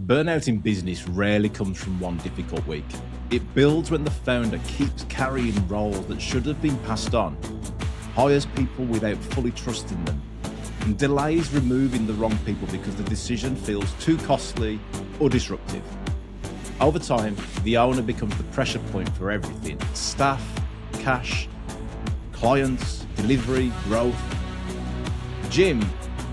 Burnout in business rarely comes from one difficult week. It builds when the founder keeps carrying roles that should have been passed on, hires people without fully trusting them, and delays removing the wrong people because the decision feels too costly or disruptive. Over time, the owner becomes the pressure point for everything: staff, cash, clients, delivery, growth. Jim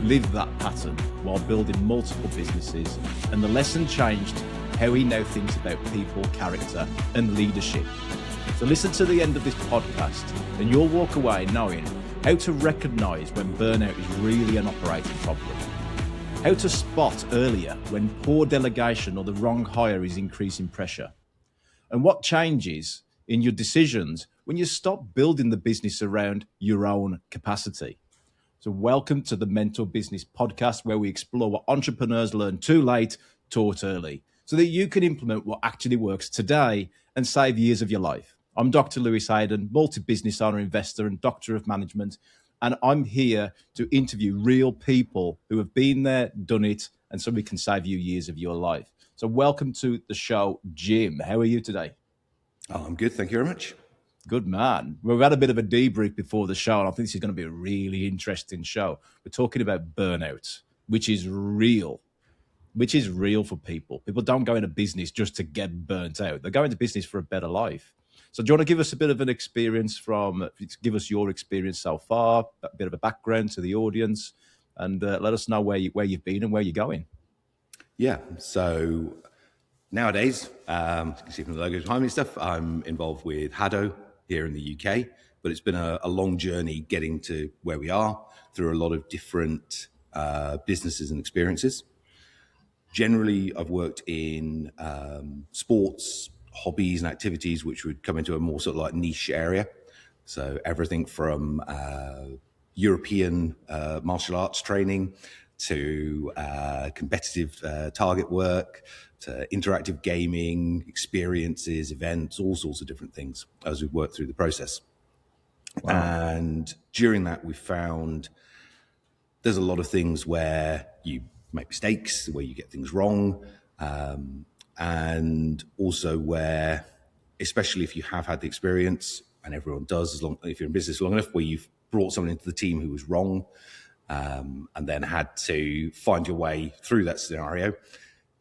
lived that pattern while building multiple businesses, and the lesson changed how he now thinks about people, character, and leadership. So listen to the end of this podcast and you'll walk away knowing how to recognize when burnout is really an operating problem, how to spot earlier when poor delegation or the wrong hire is increasing pressure, and what changes in your decisions when you stop building the business around your own capacity. So welcome to the Mental Business Podcast, where we explore what entrepreneurs learn too late, taught early, so that you can implement what actually works today and save years of your life. I'm Dr. Lewis Haydon, multi-business owner, investor, and doctor of management, and I'm here to interview real people who have been there, done it, and so we can save you years of your life. So welcome to the show, Jim. How are you today? Oh, I'm good. Thank you very much. Good man. We've had a bit of a debrief before the show, and I think this is going to be a really interesting show. We're talking about burnout, which is real for people. People don't go into business just to get burnt out. They go into business for a better life. So do you want to give us a bit of an experience give us your experience so far, a bit of a background to the audience, and let us know where you've been and where you're going? Yeah. So nowadays, you can see from the logos behind me and stuff, I'm involved with HADO here in the UK, but it's been a long journey getting to where we are through a lot of different businesses and experiences. Generally, I've worked in sports, hobbies and activities, which would come into a more sort of like niche area. So everything from European martial arts training to competitive target work, to interactive gaming, experiences, events, all sorts of different things as we've worked through the process. Wow. And during that, we found there's a lot of things where you make mistakes, where you get things wrong, and also where, especially if you have had the experience, and everyone does, if you're in business long enough, where you've brought someone into the team who was wrong, and then had to find your way through that scenario,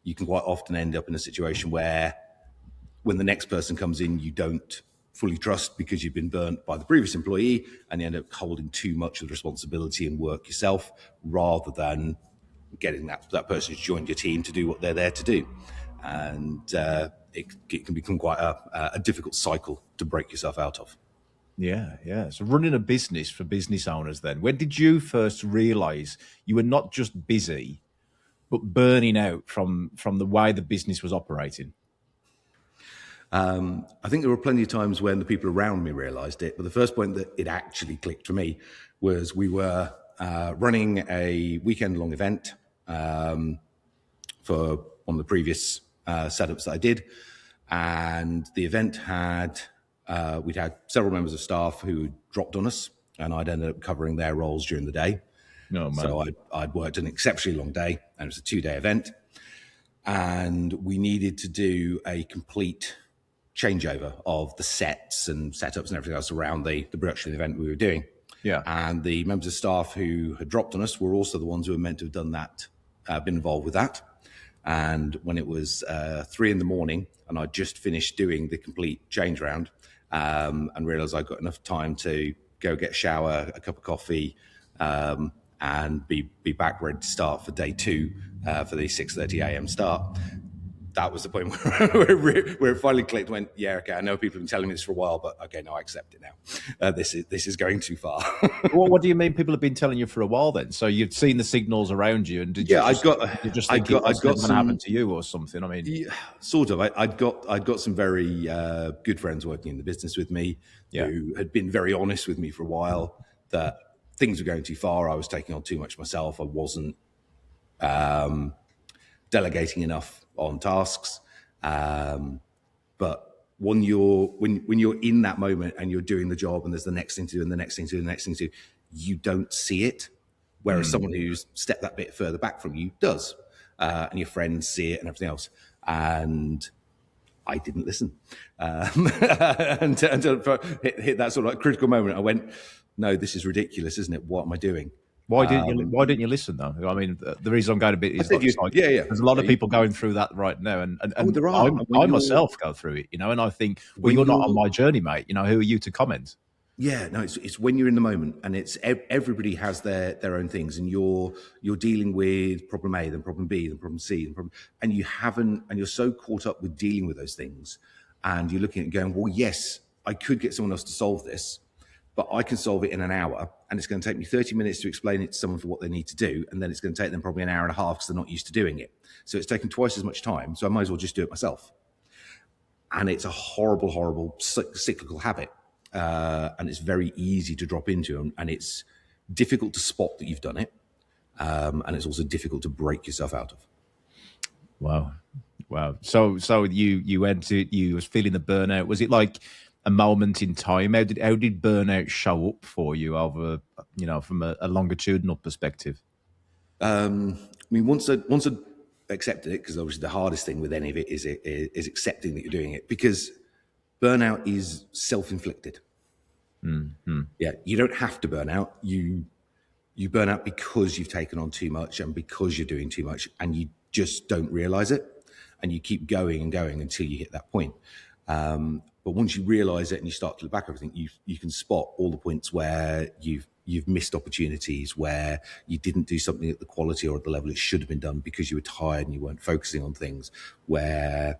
you can quite often end up in a situation where when the next person comes in, you don't fully trust because you've been burnt by the previous employee, and you end up holding too much of the responsibility and work yourself rather than getting that person who's joined your team to do what they're there to do. And it can become quite a difficult cycle to break yourself out of. Yeah. So running a business for business owners then, when did you first realize you were not just busy, but burning out from the way the business was operating? I think there were plenty of times when the people around me realized it, but the first point that it actually clicked for me was we were running a weekend-long event for one of the previous setups that I did, and the event we'd had several members of staff who dropped on us, and I'd ended up covering their roles during the day. No, man. So I'd worked an exceptionally long day, and it was a 2-day event, and we needed to do a complete changeover of the sets and setups and everything else around the production of the event we were doing. Yeah. And the members of staff who had dropped on us were also the ones who were meant to have done that, been involved with that. And when it was 3 a.m, and I'd just finished doing the complete change round, and realized I'd got enough time to go get a shower, a cup of coffee, and be back ready to start for day 2 for the 6:30 a.m. start. That was the point where it finally clicked. Went, yeah, okay. I know people have been telling me this for a while, but okay, no, I accept it now. This is going too far. Well, what do you mean people have been telling you for a while then? So you've seen the signals around you, and I'd got some happen to you or something. I mean, yeah, sort of. I'd got some very good friends working in the business with me who had been very honest with me for a while that things were going too far. I was taking on too much myself. I wasn't delegating enough on tasks, but when you're in that moment and you're doing the job and there's the next thing to do and the next thing to do and the next thing to do, you don't see it, whereas someone who's stepped that bit further back from you does. and your friends see it and everything else. And I didn't listen until hit that sort of like critical moment. I went, no, this is ridiculous, isn't it? What am I doing? Why didn't you listen though? I mean, the reason I'm going a bit I is said, like yeah. there's a lot of people going through that right now, and There are. I myself go through it, and I think, well, you're not on my journey, mate. Who are you to comment? Yeah, no, it's when you're in the moment, and it's everybody has their own things, and you're dealing with problem A, then problem B, then problem C, and you're so caught up with dealing with those things, and you're looking at it going, well, yes, I could get someone else to solve this, but I can solve it in an hour, and it's going to take me 30 minutes to explain it to someone for what they need to do, and then it's going to take them probably an hour and a half because they're not used to doing it. So it's taken twice as much time. So I might as well just do it myself. And it's a horrible, horrible cyclical habit. And it's very easy to drop into them, and it's difficult to spot that you've done it, and it's also difficult to break yourself out of. Wow. So you went to, you was feeling the burnout. Was it like a moment in time? How did burnout show up for you over, from a longitudinal perspective? I mean, once I accepted it, because obviously the hardest thing with any of it is accepting that you're doing it, because burnout is self-inflicted. Mm-hmm. Yeah, you don't have to burn out. You burn out because you've taken on too much and because you're doing too much, and you just don't realize it, and you keep going and going until you hit that point. But once you realize it and you start to look back at everything, you can spot all the points where you've missed opportunities, where you didn't do something at the quality or at the level it should have been done because you were tired and you weren't focusing on things, where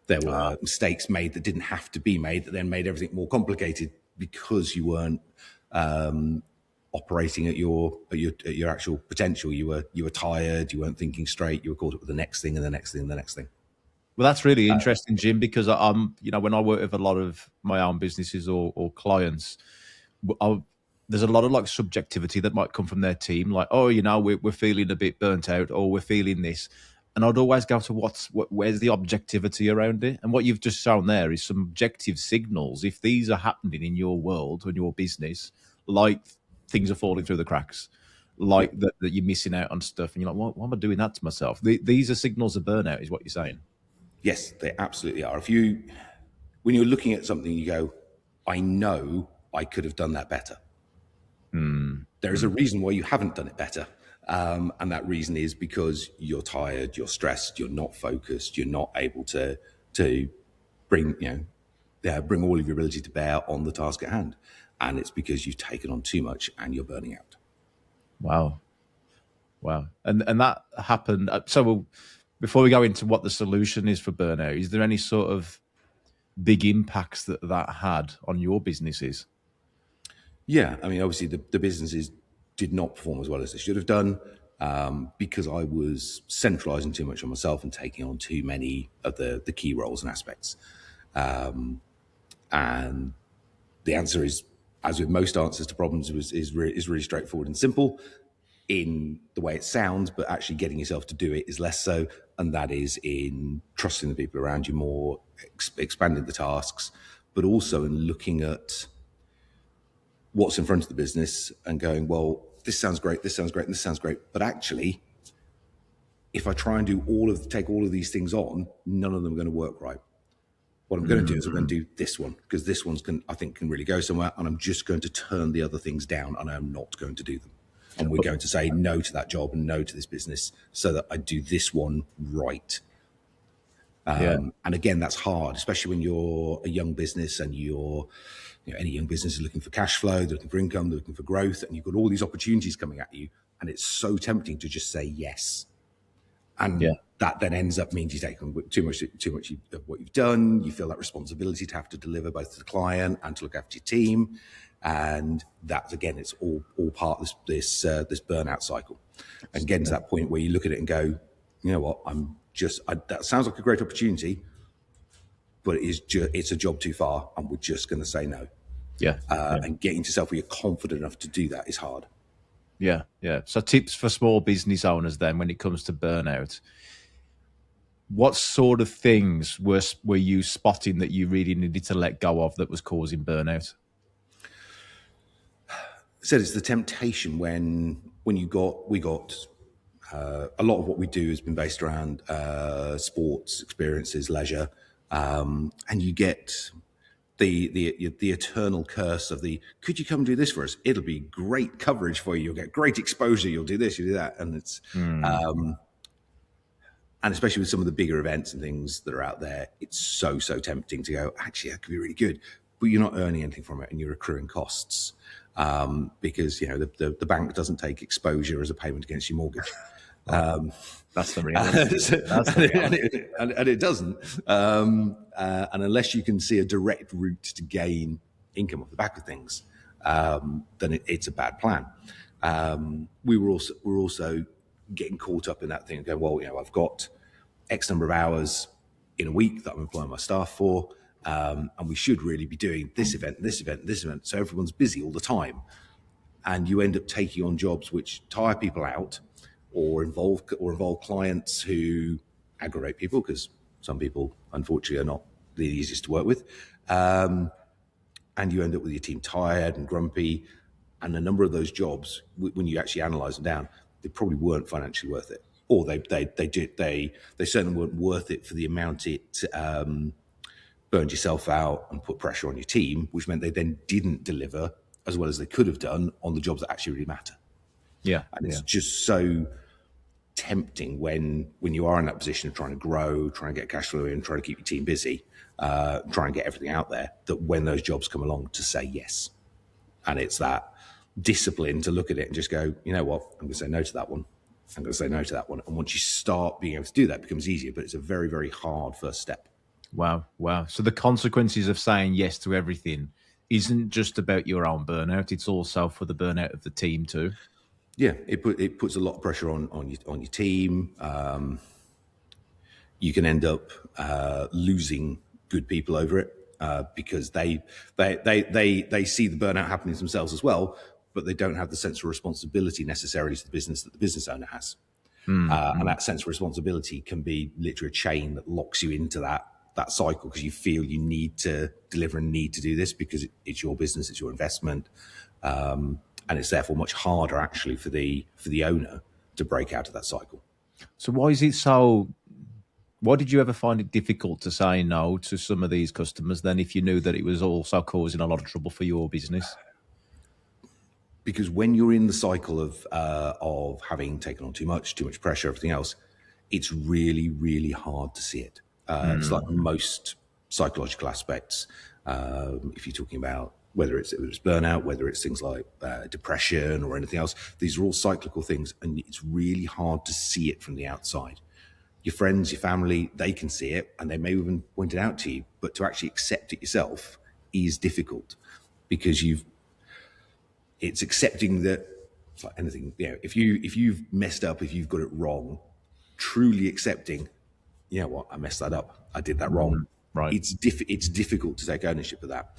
there were mistakes made that didn't have to be made, that then made everything more complicated because you weren't operating at your actual potential. You were tired, you weren't thinking straight, you were caught up with the next thing and the next thing and the next thing. Well, that's really interesting, Jim, because I'm, when I work with a lot of my own businesses or clients, there's a lot of like subjectivity that might come from their team, like, oh, we're feeling a bit burnt out, or we're feeling this. And I'd always go to where's the objectivity around it? And what you've just shown there is some objective signals. If these are happening in your world or in your business, like things are falling through the cracks, like that you're missing out on stuff, and you're like, why am I doing that to myself? These are signals of burnout, is what you're saying. Yes, they absolutely are. When you're looking at something, you go, I know I could have done that better. There is a reason why you haven't done it better. And that reason is because you're tired, you're stressed, you're not focused, you're not able to bring all of your ability to bear on the task at hand. And it's because you've taken on too much and you're burning out. Wow. And that happened. So before we go into what the solution is for burnout, is there any sort of big impacts that had on your businesses? Yeah, I mean, obviously the businesses did not perform as well as they should have done, because I was centralizing too much on myself and taking on too many of the key roles and aspects. And the answer is, as with most answers to problems, is really straightforward and simple in the way it sounds, but actually getting yourself to do it is less so. And that is in trusting the people around you more, expanding the tasks, but also in looking at what's in front of the business and going, well, this sounds great, this sounds great, and this sounds great. But actually, if I try and take all of these things on, none of them are going to work right. What I'm going to do is I'm going to do this one, because this one's I think can really go somewhere, and I'm just going to turn the other things down, and I'm not going to do them. And we're going to say no to that job and no to this business so that I do this one right. And again, that's hard, especially when you're a young business and any young business is looking for cash flow, they're looking for income, they're looking for growth, and you've got all these opportunities coming at you, and it's so tempting to just say yes. And that then ends up means you take on too much of what you've done. You feel that responsibility to have to deliver both to the client and to look after your team. And that, again, it's all part of this burnout cycle. And getting to that point where you look at it and go, you know what, that sounds like a great opportunity, but it's a job too far, and we're just going to say no. And getting yourself where you're confident enough to do that is hard. Yeah. So tips for small business owners then when it comes to burnout. What sort of things were you spotting that you really needed to let go of that was causing burnout? So it's the temptation when we got a lot of what we do has been based around sports experiences, leisure, and you get the eternal curse of the, could you come do this for us? It'll be great coverage for you. You'll get great exposure. You'll do this, you do that, and it's and especially with some of the bigger events and things that are out there, it's so tempting to go, actually, that could be really good, but you're not earning anything from it, and you're accruing costs because the bank doesn't take exposure as a payment against your mortgage. That's the reality. And it doesn't. And unless you can see a direct route to gain income off the back of things, then it's a bad plan. We're also getting caught up in that thing and going, well, I've got X number of hours in a week that I'm employing my staff for, and we should really be doing this event, this event, this event. So everyone's busy all the time. And you end up taking on jobs which tire people out, or involve clients who aggravate people, because some people, unfortunately, are not the easiest to work with. And you end up with your team tired and grumpy. And a number of those jobs, when you actually analyse them down, they probably weren't financially worth it, or they certainly weren't worth it for the amount it burned yourself out and put pressure on your team, which meant they then didn't deliver as well as they could have done on the jobs that actually really matter. Yeah, and it's just so tempting when you are in that position of trying to grow, trying to get cash flow in, trying to keep your team busy, trying to get everything out there, that when those jobs come along, to say yes. And it's that discipline to look at it and just go, you know what, I'm going to say no to that one. I'm going to say no to that one. And once you start being able to do that, it becomes easier, but it's a very, very hard first step. Wow. So the consequences of saying yes to everything isn't just about your own burnout, it's also for the burnout of the team too. Yeah, it puts a lot of pressure on your team. You can end up losing good people over it because they see the burnout happening to themselves as well, but they don't have the sense of responsibility necessarily to the business that the business owner has. And that sense of responsibility can be literally a chain that locks you into that cycle, because you feel you need to deliver and need to do this because it's your business, it's your investment. And it's therefore much harder actually for the owner to break out of that cycle. So why did you ever find it difficult to say no to some of these customers then, if you knew that it was also causing a lot of trouble for your business? Because when you're in the cycle of having taken on too much pressure, everything else, it's really, really hard to see it. It's like most psychological aspects. If you're talking about whether it's burnout, whether it's things like depression or anything else, these are all cyclical things, and it's really hard to see it from the outside. Your friends, your family, they can see it, and they may even point it out to you, but to actually accept it yourself is difficult, because it's accepting that it's like anything. If you've messed up, if you've got it wrong, truly accepting, you know what, I messed that up, I did that wrong. Right. It's difficult to take ownership of that.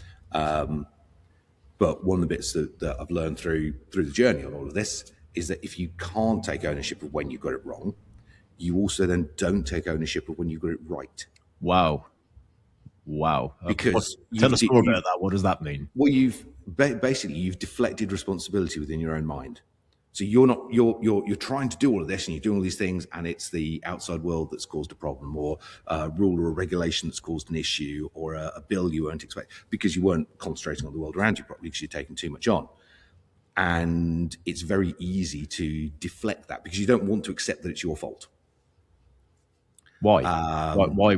But one of the bits that I've learned through the journey on all of this is that if you can't take ownership of when you got it wrong, you also then don't take ownership of when you got it right. Wow. Because tell us more about that. What does that mean? Well, you've deflected responsibility within your own mind. So you're trying to do all of this, and you're doing all these things, and it's the outside world that's caused a problem, or a rule or a regulation that's caused an issue, or a bill you weren't expecting because you weren't concentrating on the world around you properly because you're taking too much on. And it's very easy to deflect that because you don't want to accept that it's your fault. Why?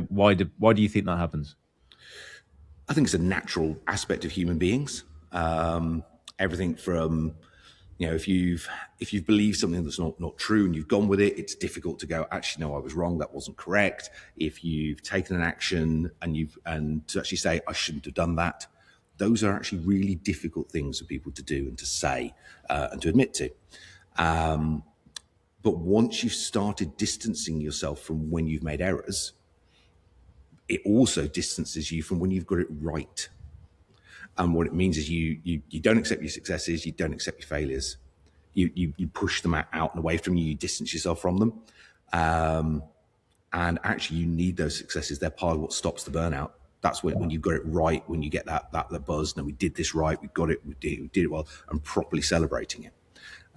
Why do you think that happens? I think it's a natural aspect of human beings. Everything from, if you've believed something that's not true and you've gone with it, it's difficult to go, actually, no, I was wrong. That wasn't correct. If you've taken an action and to actually say, I shouldn't have done that, those are actually really difficult things for people to do and to say and to admit to. But once you've started distancing yourself from when you've made errors, it also distances you from when you've got it right. And what it means is you don't accept your successes, you don't accept your failures. You push them out and away from you, you distance yourself from them. And actually you need those successes. They're part of what stops the burnout. That's when you've got it right, when you get that buzz, and we did this right, we got it, we did it well, and properly celebrating it.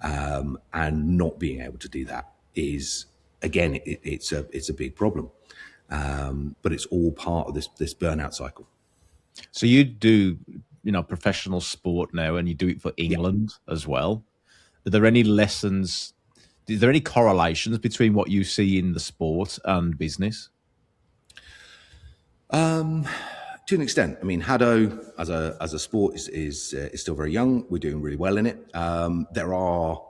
And not being able to do that is, again, it's a big problem. But it's all part of this burnout cycle. So you do, professional sport now, and you do it for Yeah. England as well. Are there any lessons? Is there any correlations between what you see in the sport and business? To an extent, I mean, HADO as a sport is still very young. We're doing really well in it. There are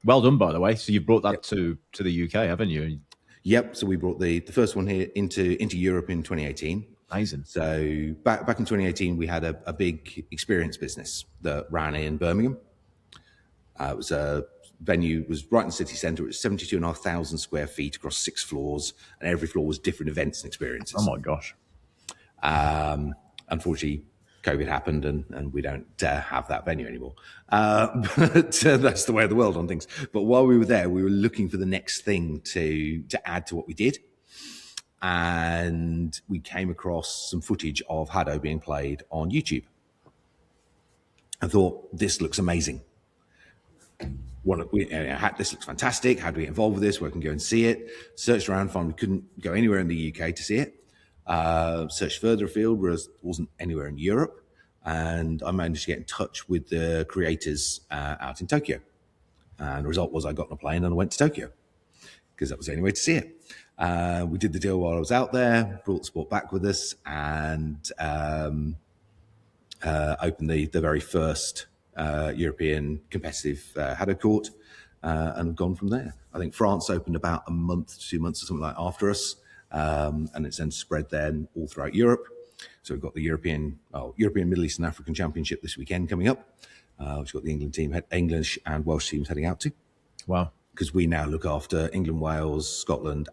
Well done, by the way. So you've brought that to the UK, haven't you? Yep. So we brought the first one here into Europe in 2018. Amazing. So back in 2018, we had a big experience business that ran in Birmingham. It was a venue, was right in the city centre. It was 72,500 square feet across 6 floors, and every floor was different events and experiences. Oh my gosh. Unfortunately, COVID happened, and we don't have that venue anymore. But that's the way of the world on things. But while we were there, we were looking for the next thing to add to what we did. And we came across some footage of HADO being played on YouTube. I thought, this looks amazing. This looks fantastic. How do we get involved with this? Where can we go and see it? Searched around, found we couldn't go anywhere in the UK to see it. Searched further afield, whereas it wasn't anywhere in Europe. And I managed to get in touch with the creators out in Tokyo. And the result was I got on a plane and I went to Tokyo because that was the only way to see it. We did the deal while I was out there, brought the sport back with us, and opened the very first European competitive HADO court, and have gone from there. I think France opened about a month, 2 months or something like after us, and it's then spread then all throughout Europe. So we've got the European Middle East and African Championship this weekend coming up, which we've got the English and Welsh teams heading out to. Wow. Because we now look after England, Wales, Scotland,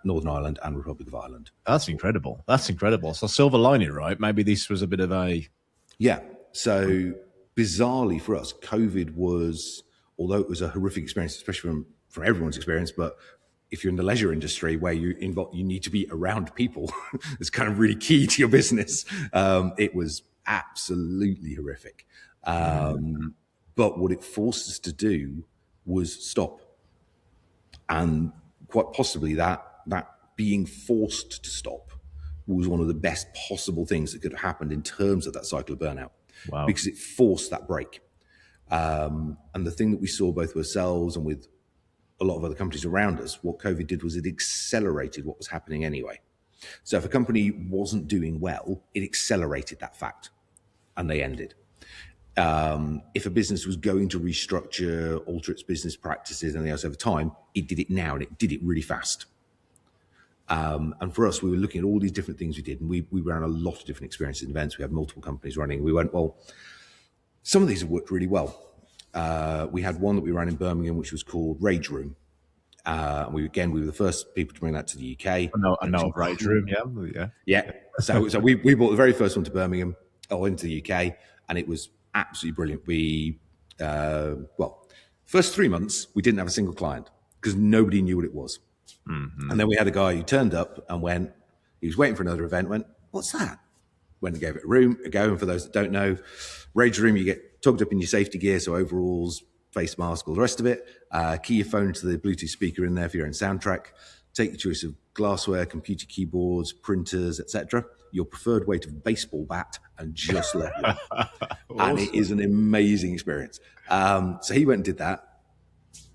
Northern Ireland, and Republic of Ireland. That's incredible. That's incredible. So silver lining, right? Maybe this was a bit of a... Yeah. So bizarrely for us, COVID was, although it was a horrific experience, especially from everyone's experience, but if you're in the leisure industry where you need to be around people, it's kind of really key to your business. It was absolutely horrific. But what it forced us to do was stop. And quite possibly that being forced to stop was one of the best possible things that could have happened in terms of that cycle of burnout. Wow. Because it forced that break. And the thing that we saw both with ourselves and with a lot of other companies around us, what COVID did was it accelerated what was happening anyway. So if a company wasn't doing well, it accelerated that fact and they ended. If a business was going to restructure, alter its business practices and anything else over time, it did it now and it did it really fast. And for us, we were looking at all these different things we did, and we ran a lot of different experiences and events. We had multiple companies running. We went, well, some of these have worked really well. We had one that we ran in Birmingham, which was called Rage Room. And we were the first people to bring that to the UK. I know Rage Room, yeah. So we brought the very first one to Birmingham, into the UK, and it was absolutely brilliant. We, first 3 months, we didn't have a single client because nobody knew what it was. Mm-hmm. And then we had a guy who turned up and he was waiting for another event, went, what's that? Went and gave it a go. And for those that don't know, Rage Room, you get tugged up in your safety gear, so overalls, face mask, all the rest of it. Key your phone to the Bluetooth speaker in there for your own soundtrack. Take your choice of glassware, computer keyboards, printers, etc. Your preferred weight of baseball bat, and just let you. Awesome. And it is an amazing experience. So he went and did that.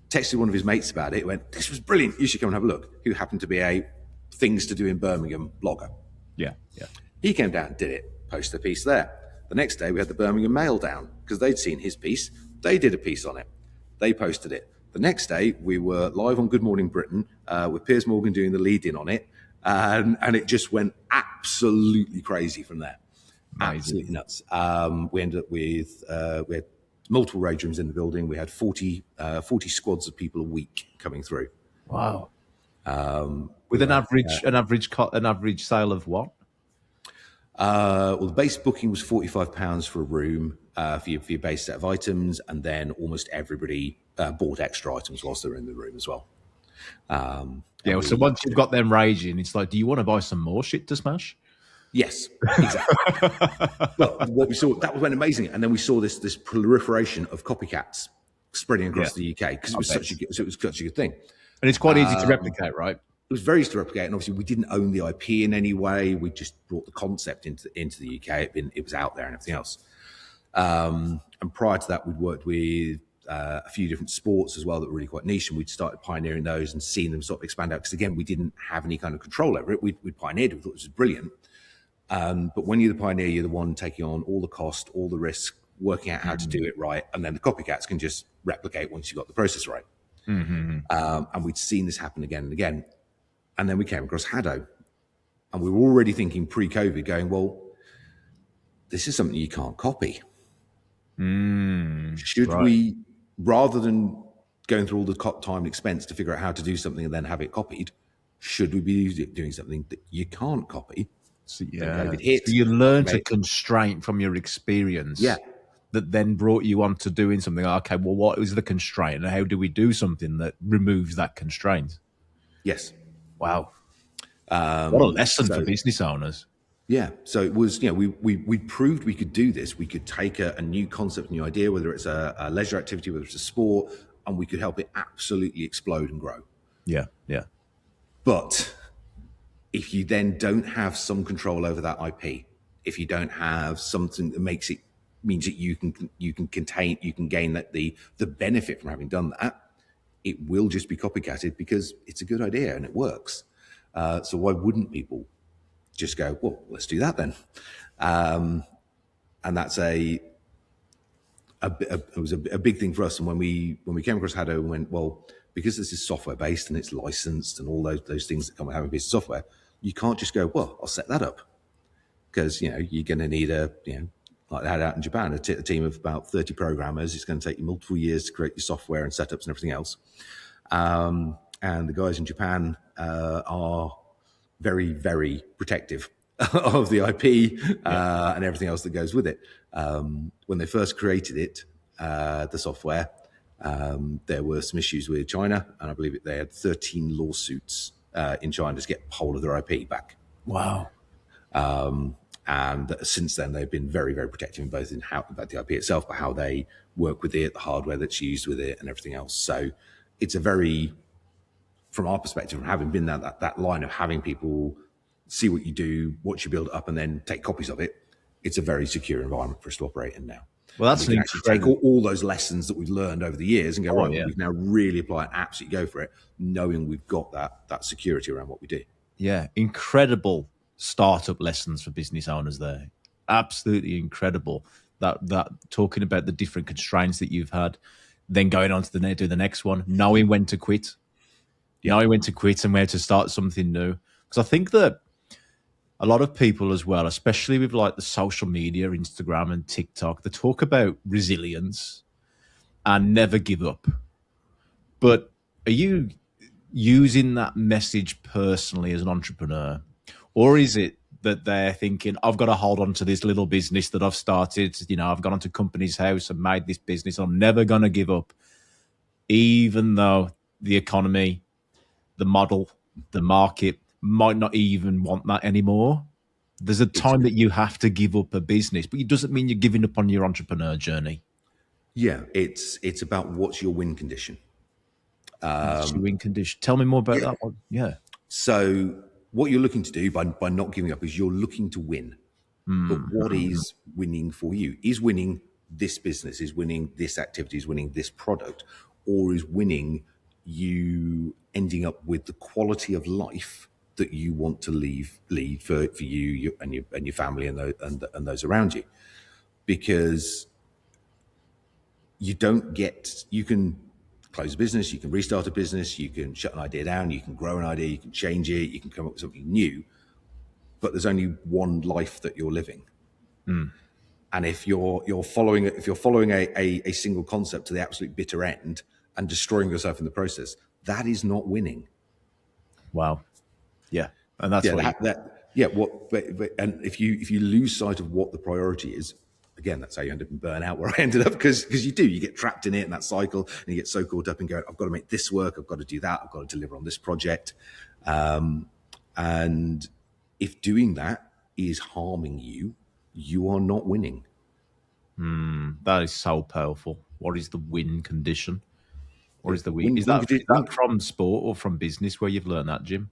Texted one of his mates about it. Went, this was brilliant. You should come and have a look. Who happened to be a things to do in Birmingham blogger. Yeah. He came down and did it. Posted a piece there. The next day we had the Birmingham Mail down because they'd seen his piece. They did a piece on it. They posted it. The next day we were live on Good Morning Britain with Piers Morgan doing the lead in on it. And it just went absolutely crazy from there. Amazing. Absolutely nuts. We ended up with, we had multiple rage rooms in the building. We had 40 squads of people a week coming through. Wow. With an average sale of what? Well, the base booking was £45 for a room for your base set of items, and then almost everybody bought extra items whilst they were in the room as well. So once you've got them raging, it's like, do you want to buy some more shit to smash? Yes, exactly. Well, what we saw, that went amazing. And then we saw this proliferation of copycats spreading across the UK because it was such a good thing. And it's quite easy to replicate, right? It was very easy to replicate, and obviously we didn't own the IP in any way. We just brought the concept into the UK. It was out there and everything else. And prior to that, we'd worked with a few different sports as well that were really quite niche, and we'd started pioneering those and seen them sort of expand out. Because again, we didn't have any kind of control over it. We'd pioneered it. We thought it was brilliant. But when you're the pioneer, you're the one taking on all the cost, all the risk, working out how to do it right, and then the copycats can just replicate once you've got the process right. And we'd seen this happen again and again. And then we came across HADO. And we were already thinking pre-COVID, going, well, this is something you can't copy. Should we, rather than going through all the time and expense to figure out how to do something and then have it copied, should we be doing something that you can't copy? So, so you learned a constraint from your experience. Yeah. That then brought you on to doing something. Okay, well, what is the constraint, and how do we do something that removes that constraint? Yes. Wow. What a lesson for business owners. Yeah. So it was, we proved we could do this. We could take a new concept, a new idea, whether it's a leisure activity, whether it's a sport, and we could help it absolutely explode and grow. Yeah. Yeah. But if you then don't have some control over that IP, if you don't have something that means that you can gain that the benefit from having done that, it will just be copycatted because it's a good idea and it works. So why wouldn't people just go, well, let's do that then? And that's it was a big thing for us. And when we came across HADO and went, well, because this is software based and it's licensed and all those things that come with having a piece of software, you can't just go, well, I'll set that up, because you're going to need like they had out in Japan, a team of about 30 programmers. It's going to take you multiple years to create your software and setups and everything else. And the guys in Japan are very, very protective of the IP and everything else that goes with it. When they first created it, the software, there were some issues with China, and I believe they had 13 lawsuits in China to get hold of their IP back. Wow. And since then, they've been very, very protective, both in how about the IP itself, but how they work with it, the hardware that's used with it, and everything else. So it's a very, from our perspective, from having been that line of having people see what you do, watch you build it up, and then take copies of it, it's a very secure environment for us to operate in now. Well, that's we can actually take all those lessons that we've learned over the years and go, we can now really apply it, absolutely go for it, knowing we've got that security around what we do. Yeah, incredible startup lessons for business owners there. Absolutely incredible. That talking about the different constraints that you've had, then going on to do the next one, knowing when to quit. Knowing when to quit and where to start something new. Because I think that a lot of people as well, especially with like the social media, Instagram and TikTok, they talk about resilience and never give up. But are you using that message personally as an entrepreneur? Or is it that they're thinking, I've got to hold on to this little business that I've started. I've gone onto Company's House and made this business. I'm never going to give up, even though the economy, the model, the market might not even want that anymore. There's a time that you have to give up a business, but it doesn't mean you're giving up on your entrepreneur journey. Yeah, it's about what's your win condition. Win condition. Tell me more about that one. Yeah. So what you're looking to do by not giving up is you're looking to win. But what is winning for you? Is winning this business, is winning this activity, is winning this product, or is winning you ending up with the quality of life that you want to leave for you and your family and those around you? Because you can close a business, you can restart a business, you can shut an idea down, you can grow an idea, you can change it, you can come up with something new, but there's only one life that you're living. And if you're following a single concept to the absolute bitter end and destroying yourself in the process, that is not winning. Wow. Yeah. And that's and if you lose sight of what the priority is, again, that's how you end up in burnout, where I ended up, because you get trapped in it, in that cycle, and you get so caught up in going, I've got to make this work, I've got to do that, I've got to deliver on this project. And if doing that is harming you, you are not winning. That is so powerful. What is the win condition? Or is the win? Win, Is win, that condi- is that win, from sport or from business where you've learned that, Jim?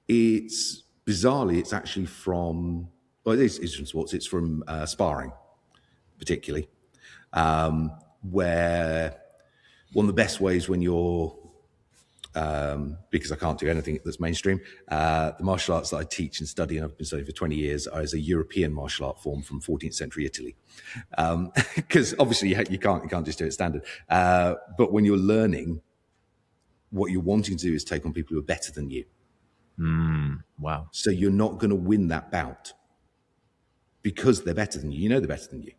it's bizarrely, it's actually from, well, it's from sports. It's from sparring, particularly, where one of the best ways when you're, because I can't do anything that's mainstream, the martial arts that I teach and study, and I've been studying for 20 years, is a European martial art form from 14th century Italy. Because obviously you can't just do it standard. But when you're learning, what you're wanting to do is take on people who are better than you. Wow. So you're not going to win that bout because they're better than you. You know they're better than you.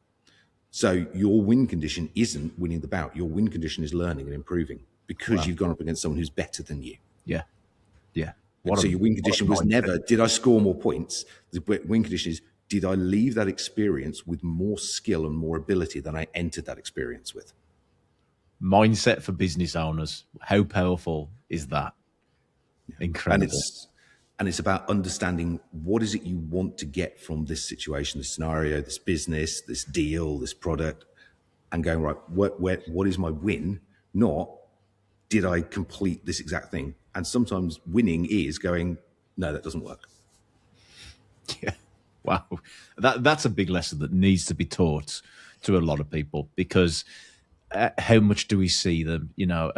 So your win condition isn't winning the bout. Your win condition is learning and improving because you've gone up against someone who's better than you. Yeah. Yeah. So your win condition was never, did I score more points? The win condition is, did I leave that experience with more skill and more ability than I entered that experience with? Mindset for business owners. How powerful is that? Incredible. And it's about understanding what is it you want to get from this situation, this scenario, this business, this deal, this product, and going, right, what is my win? Not, did I complete this exact thing? And sometimes winning is going, no, that doesn't work. Yeah. Wow. That's a big lesson that needs to be taught to a lot of people, because how much do we see them,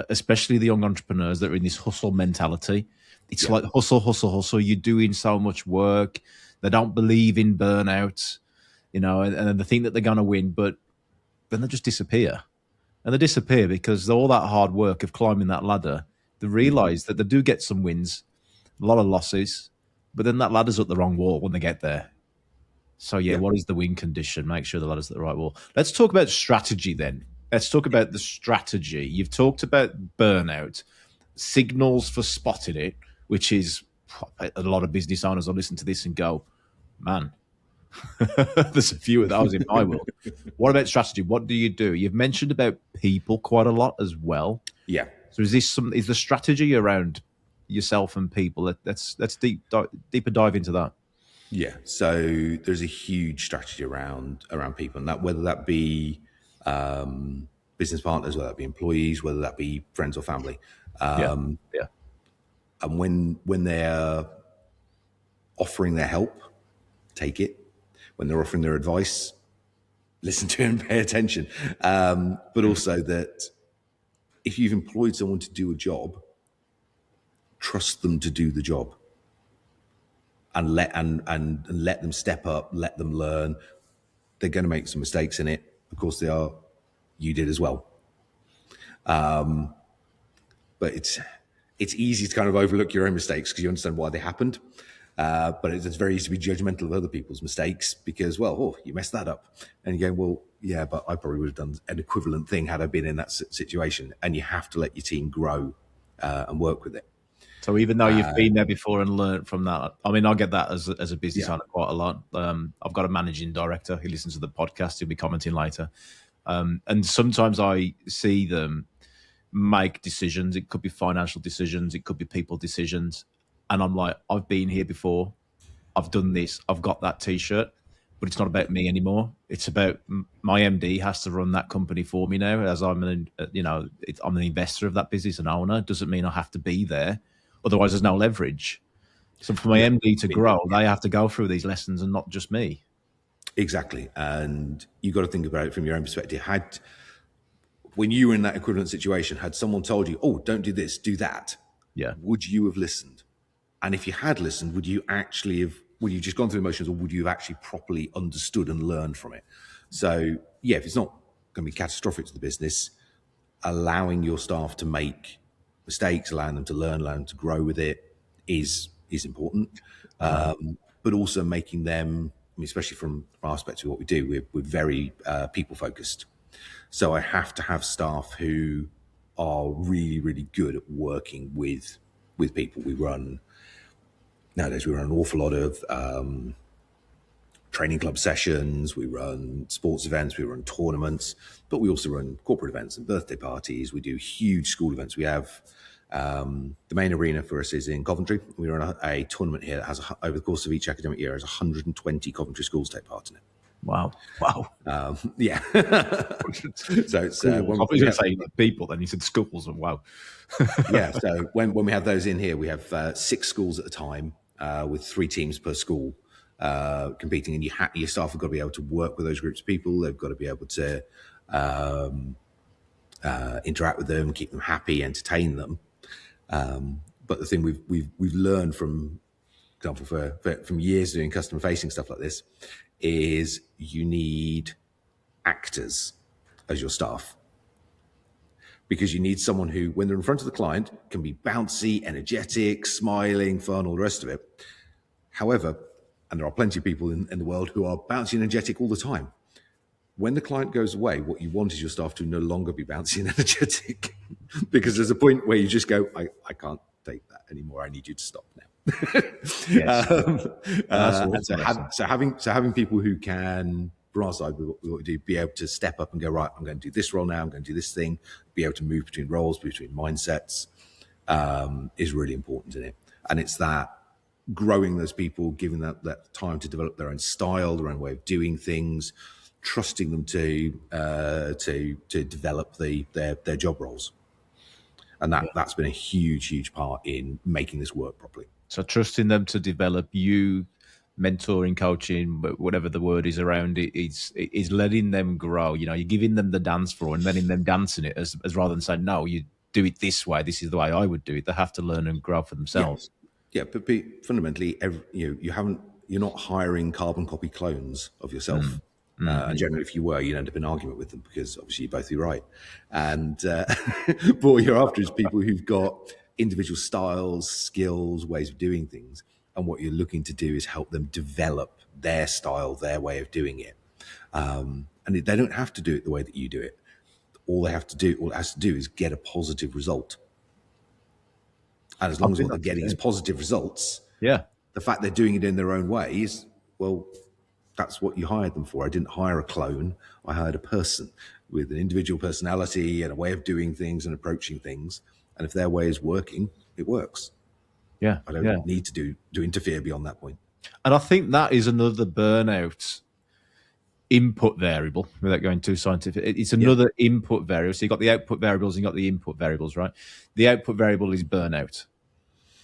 especially the young entrepreneurs that are in this hustle mentality. It's like hustle, hustle, hustle. You're doing so much work. They don't believe in burnout, and they think that they're going to win, but then they just disappear. And they disappear because all that hard work of climbing that ladder, they realize that they do get some wins, a lot of losses, but then that ladder's up the wrong wall when they get there. So, what is the win condition? Make sure the ladder's at the right wall. Let's talk about strategy then. Let's talk about the strategy. You've talked about burnout, signals for spotting it, which is a lot of business owners will listen to this and go, man, there's a few of those in my world. What about strategy? What do you do? You've mentioned about people quite a lot as well. Yeah. So is the strategy around yourself and people? Let's deeper dive into that. Yeah. So there's a huge strategy around people, and that whether that be business partners, whether that be employees, whether that be friends or family. Yeah. And when they're offering their help, take it. When they're offering their advice, listen to it and pay attention. But also that if you've employed someone to do a job, trust them to do the job, and let them step up, let them learn. They're going to make some mistakes in it. Of course they are. You did as well. But it's easy to kind of overlook your own mistakes because you understand why they happened. But it's very easy to be judgmental of other people's mistakes because, you messed that up. And you're going, well, yeah, but I probably would have done an equivalent thing had I been in that situation. And you have to let your team grow and work with it. So even though you've been there before and learned from that, I mean, I get that as a business owner quite a lot. I've got a managing director who listens to the podcast. He'll be commenting later. And sometimes I see them make decisions. It could be financial decisions. It could be people decisions. And I'm like, I've been here before. I've done this. I've got that T-shirt. But it's not about me anymore. It's about my MD has to run that company for me now. As I'm I'm an investor of that business and owner. Doesn't mean I have to be there. Otherwise, there's no leverage. So for my MD to grow, they have to go through these lessons and not just me. Exactly. And you've got to think about it from your own perspective. When you were in that equivalent situation, had someone told you, oh, don't do this, do that, would you have listened? And if you had listened, would you just gone through the motions, or would you have actually properly understood and learned from it? So, if it's not going to be catastrophic to the business, allowing your staff to make mistakes, allowing them to learn, allowing them to grow with it is important. But also making them, especially from our perspective, what we do, we're very people focused. So I have to have staff who are really, really good at working with people. Nowadays we run an awful lot of training club sessions, we run sports events, we run tournaments, but we also run corporate events and birthday parties. We do huge school events. We have the main arena for us is in Coventry. We run a tournament here that has, over the course of each academic year, has 120 Coventry schools take part in it. Wow. Yeah. So it's Schools. I when was we going to have, say people, then you said schools, and wow. yeah. So when we have those in here, we have 6 schools at a time with 3 teams per school competing, and your staff have got to be able to work with those groups of people. They've got to be able to interact with them, keep them happy, entertain them. But the thing we've learned from example from years doing customer facing stuff like this is you need actors as your staff, because you need someone who, when they're in front of the client, can be bouncy, energetic, smiling, fun, all the rest of it. However, and there are plenty of people in the world who are bouncy and energetic all the time. When the client goes away, what you want is your staff to no longer be bouncy and energetic, because there's a point where you just go, I can't take that anymore. I need you to stop now. Yes. So having people who can, from our side, what we do, be able to step up and go, right, I'm going to do this role now, I'm going to do this thing, be able to move between roles, between mindsets, is really important in it. And it's that growing those people, giving that time to develop their own style, their own way of doing things, trusting them to develop their job roles. And that's been a huge part in making this work properly. So trusting them to develop, you mentoring, coaching, whatever the word is around it, is letting them grow. You know, you're giving them the dance floor and letting them dance in it, as rather than saying, no, you do it this way. This is the way I would do it. They have to learn and grow for themselves. Yeah, but fundamentally, you're not hiring carbon copy clones of yourself. And generally, if you were, you'd end up in an argument with them, because obviously you'd both be right. And but what you're after is people who've got individual styles, skills, ways of doing things. And what you're looking to do is help them develop their style, their way of doing it. And they don't have to do it the way that you do it. All it has to do is get a positive result. And as long as what they're getting is positive results, Yeah. the fact they're doing it in their own ways, well, that's what you hired them for. I didn't hire a clone. I hired a person with an individual personality and a way of doing things and approaching things. And if their way is working, it works. Yeah. I don't need to interfere beyond that point. And I think that is another burnout input variable, without going too scientific. It's another input variable. So you've got the output variables and you've got the input variables, right? The output variable is burnout.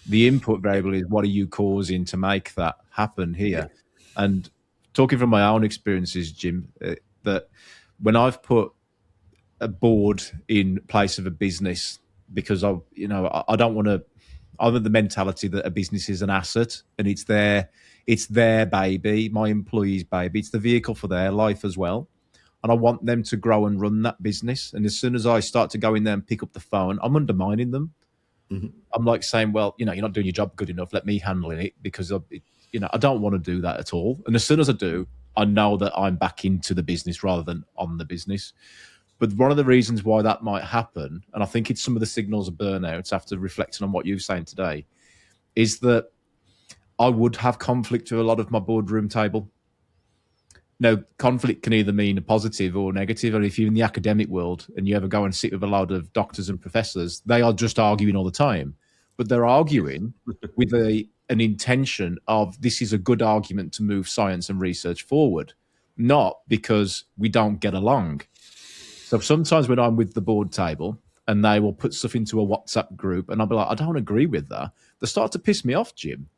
The input variable is what are you causing to make that happen here? Yeah. And talking from my own experiences, Jim, that when I've put a board in place of a business, because I don't want to, I'm of the mentality that a business is an asset and it's their baby, my employees' baby. It's the vehicle for their life as well. And I want them to grow and run that business. And as soon as I start to go in there and pick up the phone, I'm undermining them. Mm-hmm. I'm like saying, well, you're not doing your job good enough. Let me handle it, because I don't want to do that at all. And as soon as I do, I know that I'm back into the business rather than on the business. But one of the reasons why that might happen, and I think it's some of the signals of burnout after reflecting on what you're saying today, is that I would have conflict with a lot of my boardroom table. Now, conflict can either mean a positive or negative. And if you're in the academic world and you ever go and sit with a lot of doctors and professors, they are just arguing all the time. But they're arguing with an intention of, this is a good argument to move science and research forward, not because we don't get along. So sometimes when I'm with the board table and they will put stuff into a WhatsApp group and I'll be like, I don't agree with that, they start to piss me off, Jim.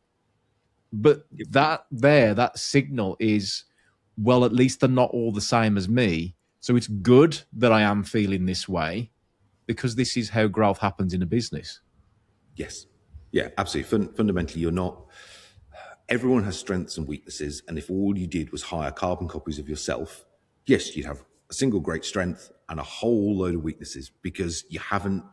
But that signal is, well, at least they're not all the same as me. So it's good that I am feeling this way, because this is how growth happens in a business. Yes. Yeah, absolutely. Fundamentally, everyone has strengths and weaknesses. And if all you did was hire carbon copies of yourself, yes, you'd have a single great strength and a whole load of weaknesses, because you haven't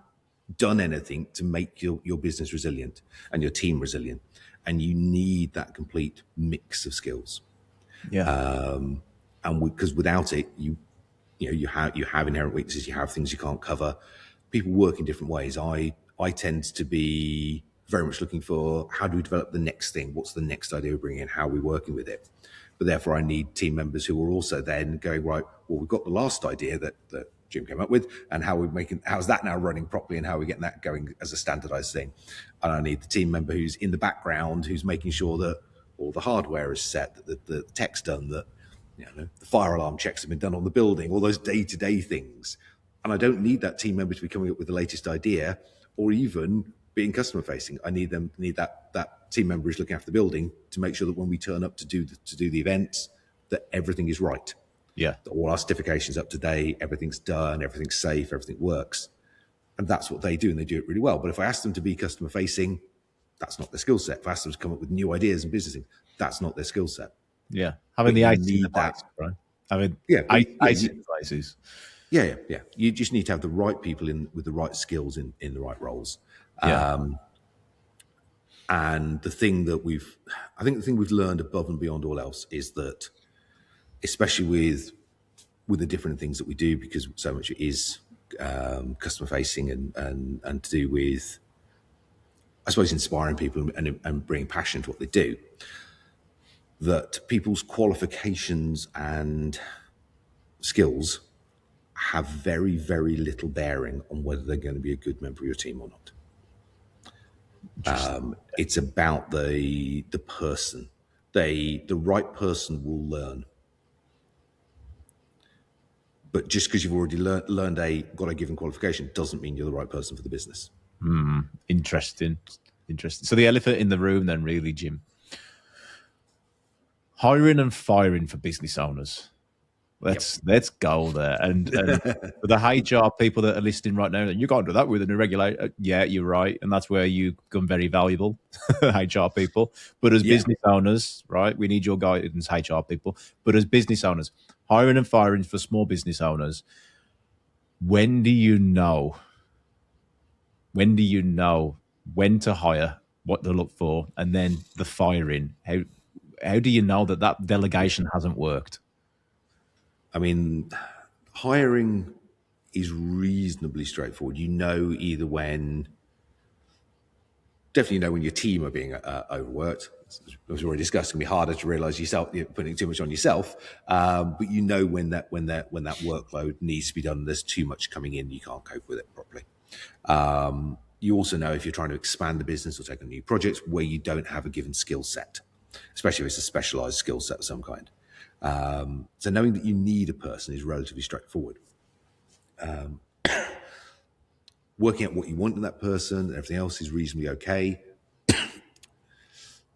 done anything to make your business resilient and your team resilient. And you need that complete mix of skills. Yeah. And because without it, you have inherent weaknesses. You have things you can't cover. People work in different ways. I tend to be very much looking for, how do we develop the next thing? What's the next idea we're bringing in? How are we working with it? But therefore, I need team members who are also then going, right, well, we've got the last idea that Jim came up with, and how's that now running properly, and how are we getting that going as a standardized thing? And I need the team member who's in the background, who's making sure that all the hardware is set, that the tech's done, that the fire alarm checks have been done on the building, all those day-to-day things. And I don't need that team member to be coming up with the latest idea or even being customer facing. I need that team member who's looking after the building to make sure that when we turn up to do the events, that everything is right. Yeah. That all our certifications up to date, everything's done, everything's safe, everything works. And that's what they do, and they do it really well. But if I ask them to be customer facing, that's not their skill set. If I ask them to come up with new ideas and business things, that's not their skill set. Yeah. Having the ice in the place, right? Having ice in places. Yeah. You just need to have the right people in with the right skills in the right roles. Yeah. And the thing we've learned above and beyond all else is that, especially with the different things that we do, because so much is customer facing and to do with, I suppose, inspiring people and bringing passion to what they do, that people's qualifications and skills have very, very little bearing on whether they're going to be a good member of your team or not. It's about the person. The right person will learn. But just because you've already got a given qualification doesn't mean you're the right person for the business. Interesting. So the elephant in the room then, really, Jim. Hiring and firing for business owners. Let's go there. And for the HR people that are listening right now, you can't do that with an irregular. Yeah, you're right. And that's where you become very valuable, HR people. But as business owners, right, we need your guidance, HR people. But as business owners, hiring and firing for small business owners, when do you know when to hire, what to look for, and then the firing? How do you know that delegation hasn't worked? I mean, hiring is reasonably straightforward. Definitely know when your team are being overworked. As we already discussed, it can be harder to realize you're putting too much on yourself. But you know when that workload needs to be done, there's too much coming in, you can't cope with it properly. You also know if you're trying to expand the business or take on new projects where you don't have a given skill set, especially if it's a specialized skill set of some kind. So knowing that you need a person is relatively straightforward. Working out what you want in that person and everything else is reasonably okay.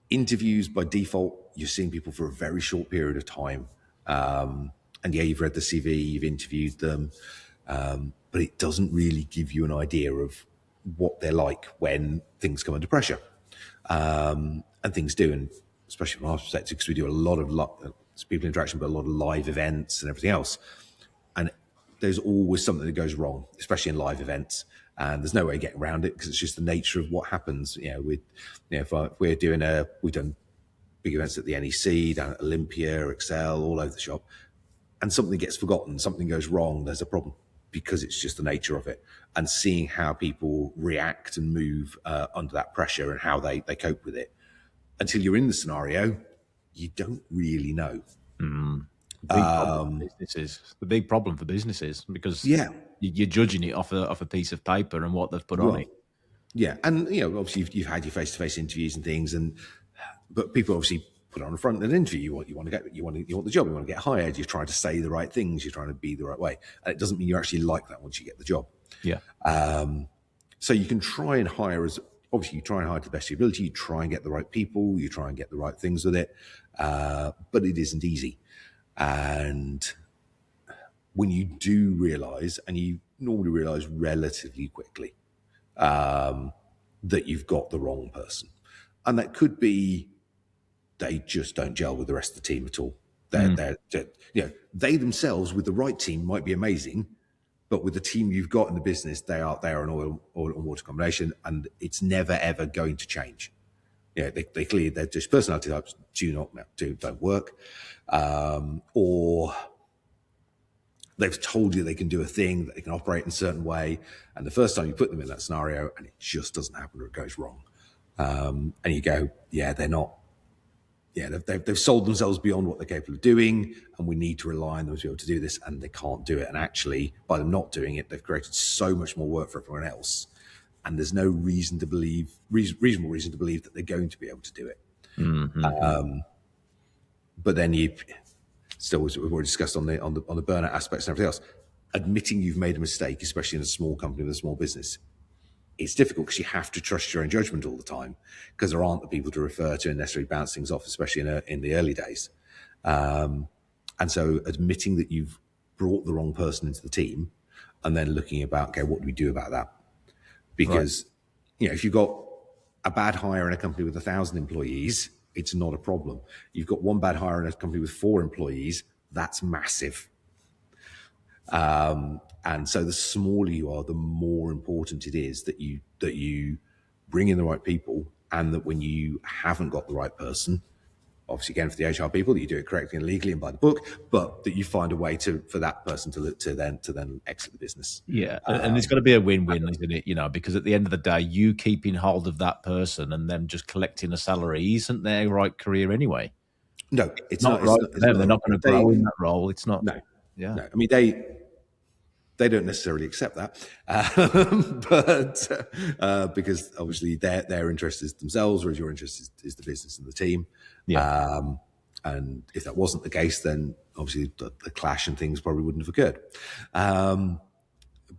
Interviews, by default, you're seeing people for a very short period of time. And you've read the CV, you've interviewed them, but it doesn't really give you an idea of what they're like when things come under pressure. And things do, and especially from our perspective, because we do a lot of people interaction, but a lot of live events and everything else. And there's always something that goes wrong, especially in live events. And there's no way of getting around it because it's just the nature of what happens. We've done big events at the NEC, down at Olympia, Excel, all over the shop, and something gets forgotten, something goes wrong, there's a problem because it's just the nature of it. And seeing how people react and move under that pressure and how they cope with it, until you're in the scenario, you don't really know. The big problem for businesses because you're judging it off a piece of paper and what they've put on it. Yeah, and obviously you've had your face-to-face interviews and things, but people obviously put on a front of an interview. You want the job, you want to get hired. You're trying to say the right things. You're trying to be the right way, and it doesn't mean you actually like that once you get the job. Yeah. So you can try and hire obviously you try and hire to the best of your ability. You try and get the right people. You try and get the right things with it, but it isn't easy. And when you do realize, and you normally realize relatively quickly, that you've got the wrong person, and that could be they just don't gel with the rest of the team at all. They themselves with the right team might be amazing, but with the team you've got in the business, they are an oil and water combination, and it's never ever going to change. They clearly they're just personality types don't work, or they've told you they can do a thing, that they can operate in a certain way, and the first time you put them in that scenario and it just doesn't happen or it goes wrong, and you go, they're not. They've sold themselves beyond what they're capable of doing, and we need to rely on them to be able to do this, and they can't do it. And actually, by them not doing it, they've created so much more work for everyone else, and there's no reasonable reason to believe that they're going to be able to do it. Mm-hmm. But then still, as we've already discussed on the burnout aspects and everything else, admitting you've made a mistake, especially in a small company with a small business, it's difficult because you have to trust your own judgment all the time because there aren't the people to refer to and necessarily bounce things off, especially in the early days. And so admitting that you've brought the wrong person into the team and then looking about, okay, what do we do about that? Because, if you've got a bad hire in a company with 1,000 employees, it's not a problem. You've got one bad hire in a company with 4 employees, that's massive. And so the smaller you are, the more important it is that you bring in the right people, and that when you haven't got the right person, obviously again for the HR people, that you do it correctly and legally and by the book, but that you find a way for that person to then exit the business. Yeah, and it's got to be a win-win, isn't it? Because at the end of the day, you keeping hold of that person and them just collecting a salary isn't their right career anyway. No, it's not not right it's for them. They're not going to grow in that role. It's not. No, Yeah. no. I mean, they don't necessarily accept that, but because obviously their interest is themselves, whereas your interest is the business and the team. Yeah. And if that wasn't the case, then obviously the clash and things probably wouldn't have occurred.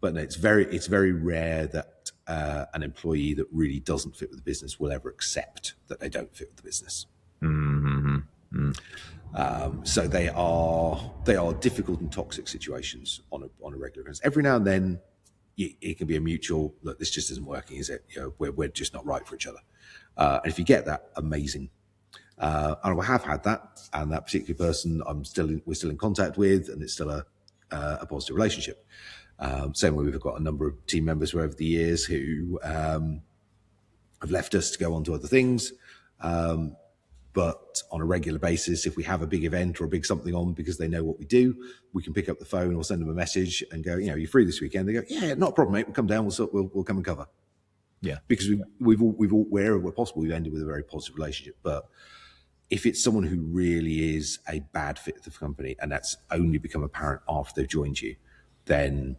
But no, it's very rare that an employee that really doesn't fit with the business will ever accept that they don't fit with the business. Mm-hmm. So they are difficult and toxic situations on a regular basis. Every now and then, it can be a mutual, look, this just isn't working, is it? We're just not right for each other. And if you get that, amazing. And I have had that, and that particular person we're still in contact with, and it's still a positive relationship. Same way we've got a number of team members over the years who have left us to go on to other things. But on a regular basis, if we have a big event or a big something on, because they know what we do, we can pick up the phone or send them a message and go, you're free this weekend. They go, yeah, not a problem, mate. We'll come down. We'll come and cover. Yeah, because we've all wherever possible, we've ended with a very positive relationship. But if it's someone who really is a bad fit for the company, and that's only become apparent after they've joined you, then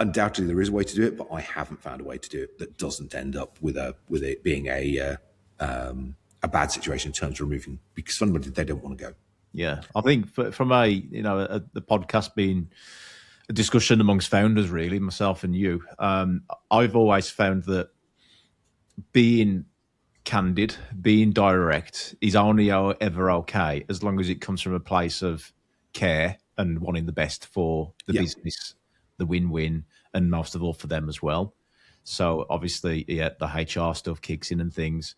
undoubtedly there is a way to do it. But I haven't found a way to do it that doesn't end up with it being a bad situation in terms of removing, because fundamentally they don't want to go. Yeah, I think from the podcast being a discussion amongst founders, really, myself and you, I've always found that being candid, being direct is only ever okay as long as it comes from a place of care and wanting the best for the business, the win-win, and most of all for them as well. So obviously, the HR stuff kicks in and things,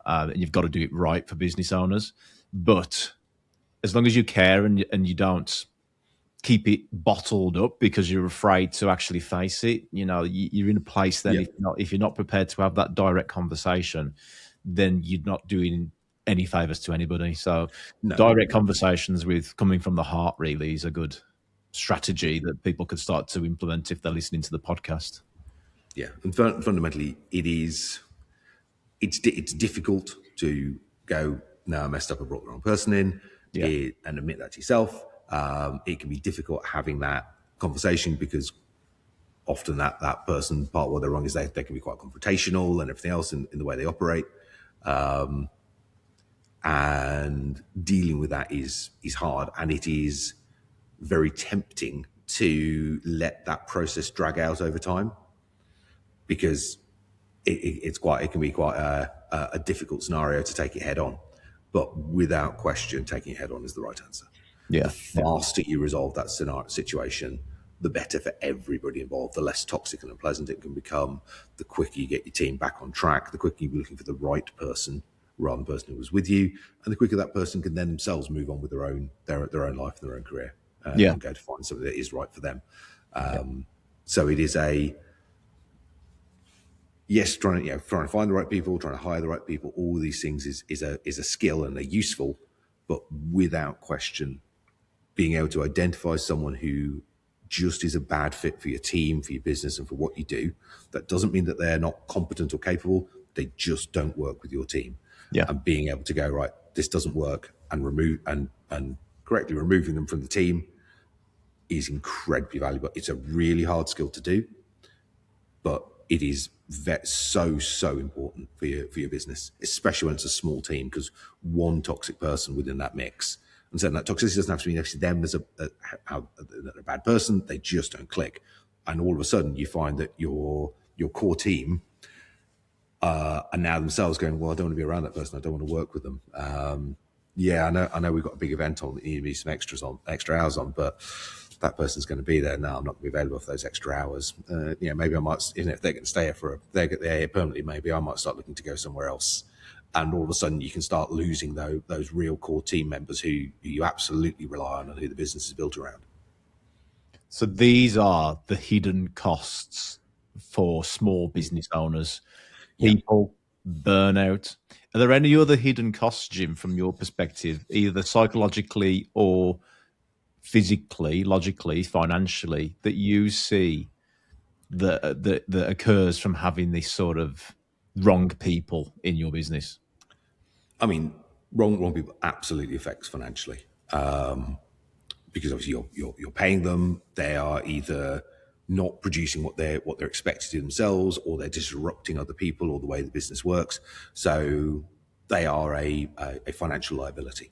and you've got to do it right for business owners. But as long as you care and you don't keep it bottled up because you're afraid to actually face it, you're in a place then if you're not prepared to have that direct conversation, then you're not doing any favors to anybody. So direct conversations coming from the heart really is a good strategy that people could start to implement if they're listening to the podcast. Yeah, and fundamentally, it's difficult to go, no, I messed up, I brought the wrong person in, and admit that to yourself. It can be difficult having that conversation because often that person, part of what they're wrong is they can be quite confrontational and everything else in the way they operate. And dealing with that is hard, and it is very tempting to let that process drag out over time, because it can be quite a difficult scenario to take it head on. But without question, taking it head on is the right answer. Yeah. The faster you resolve that situation, the better for everybody involved. The less toxic and unpleasant it can become, the quicker you get your team back on track, the quicker you're looking for the right person rather than the person who was with you, and the quicker that person can then themselves move on with their own life and their own career, and go to find something that is right for them. So it is trying to find the right people, trying to hire the right people. All of these things is a skill, and they're useful, but without question, being able to identify someone who just is a bad fit for your team, for your business, and for what you do. That doesn't mean that they're not competent or capable. They just don't work with your team. Yeah. And being able to go, right, this doesn't work, and remove and correctly removing them from the team is incredibly valuable. It's a really hard skill to do, but it is so important for your business, especially when it's a small team, because one toxic person within that mix And so that toxicity doesn't have to mean necessarily them as a bad person. They just don't click. And all of a sudden you find that your core team are now themselves going, well, I don't want to be around that person. I don't want to work with them. I know we've got a big event on that you need me some extra hours on, but that person's going to be there. No, I'm not going to be available for those extra hours. Maybe I might, if they're going to stay here they're here permanently, maybe I might start looking to go somewhere else. And all of a sudden you can start losing those real core team members who you absolutely rely on and who the business is built around. So these are the hidden costs for small business owners. People, burnout. Are there any other hidden costs, Jim, from your perspective, either psychologically or physically, logically, financially, that you see that occurs from having this sort of wrong people in your business? I mean, wrong people absolutely affects financially, because obviously you're paying them. They are either not producing what they're expected to do themselves, or they're disrupting other people or the way the business works. So they are a financial liability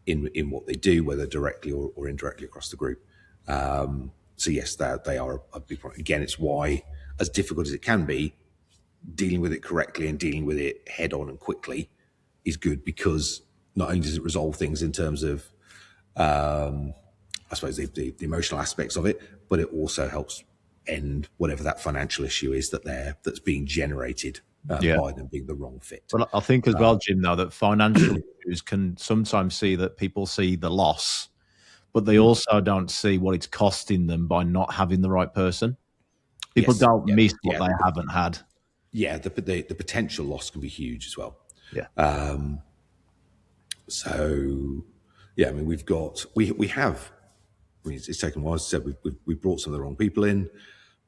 in what they do, whether directly or indirectly across the group. So yes, they are a big problem. Again, it's why, as difficult as it can be, dealing with it correctly and dealing with it head on and quickly is good, because not only does it resolve things in terms of, I suppose, the emotional aspects of it, but it also helps end whatever that financial issue is that's being generated by them being the wrong fit. But I think as well, Jim, though, that financial issues can sometimes see that people see the loss, but they also don't see what it's costing them by not having the right person. People don't miss what they haven't had. Yeah, the potential loss can be huge as well. Yeah. So, yeah, I mean, we have. I mean, it's taken a while. As I said, we brought some of the wrong people in.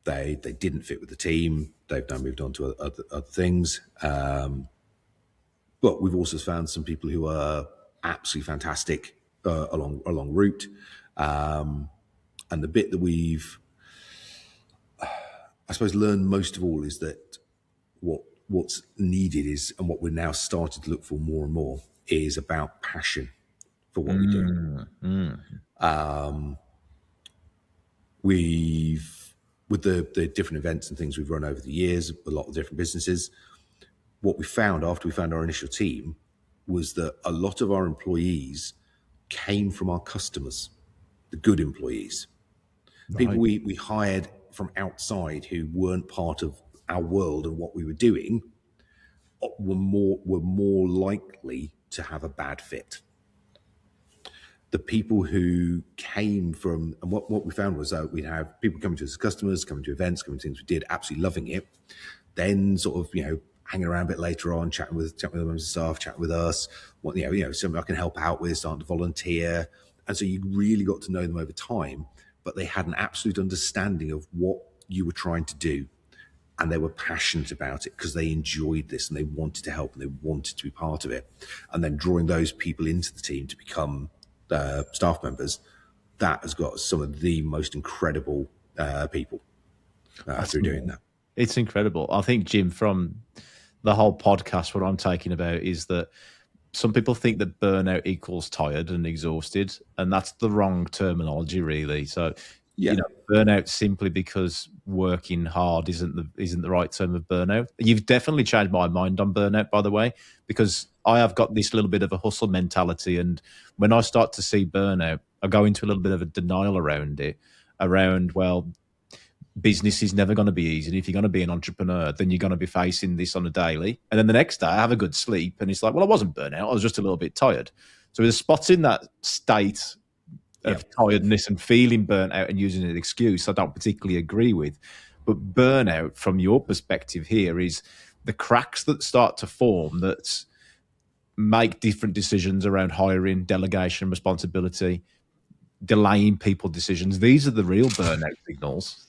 They didn't fit with the team. They've now moved on to other things. But we've also found some people who are absolutely fantastic along route. And the bit that we've, I suppose, learned most of all is that what's needed is, and what we're now starting to look for more and more, is about passion for what we do. With the different events and things we've run over the years, a lot of different businesses, what we found after we found our initial team was that a lot of our employees came from our customers, the good employees. Right. People we hired from outside who weren't part of our world and what we were doing were more likely to have a bad fit. The people who came from, and what we found was that we'd have people coming to us as customers, coming to events, coming to things we did, absolutely loving it. Then sort of, hanging around a bit later on, chatting with the members of staff, chatting with us, something I can help out with, starting to volunteer. And so you really got to know them over time, but they had an absolute understanding of what you were trying to do. And they were passionate about it because they enjoyed this and they wanted to help and they wanted to be part of it. And then drawing those people into the team to become staff members, that has got some of the most incredible people through doing that. It's incredible. I think, Jim, from the whole podcast, what I'm taking about is that some people think that burnout equals tired and exhausted, and that's the wrong terminology, really. So, burnout simply because working hard isn't the right term of burnout. You've definitely changed my mind on burnout, by the way, because I have got this little bit of a hustle mentality, and when I start to see burnout, I go into a little bit of a denial around it. Well, business is never going to be easy. And if you're going to be an entrepreneur, then you're going to be facing this on a daily. And then the next day I have a good sleep and it's like, well, I wasn't burnt out. I was just a little bit tired. So there's spots in that state of tiredness and feeling burnt out and using an excuse I don't particularly agree with. But burnout, from your perspective here, is the cracks that start to form that make different decisions around hiring, delegation, responsibility, delaying people decisions. These are the real burnout signals.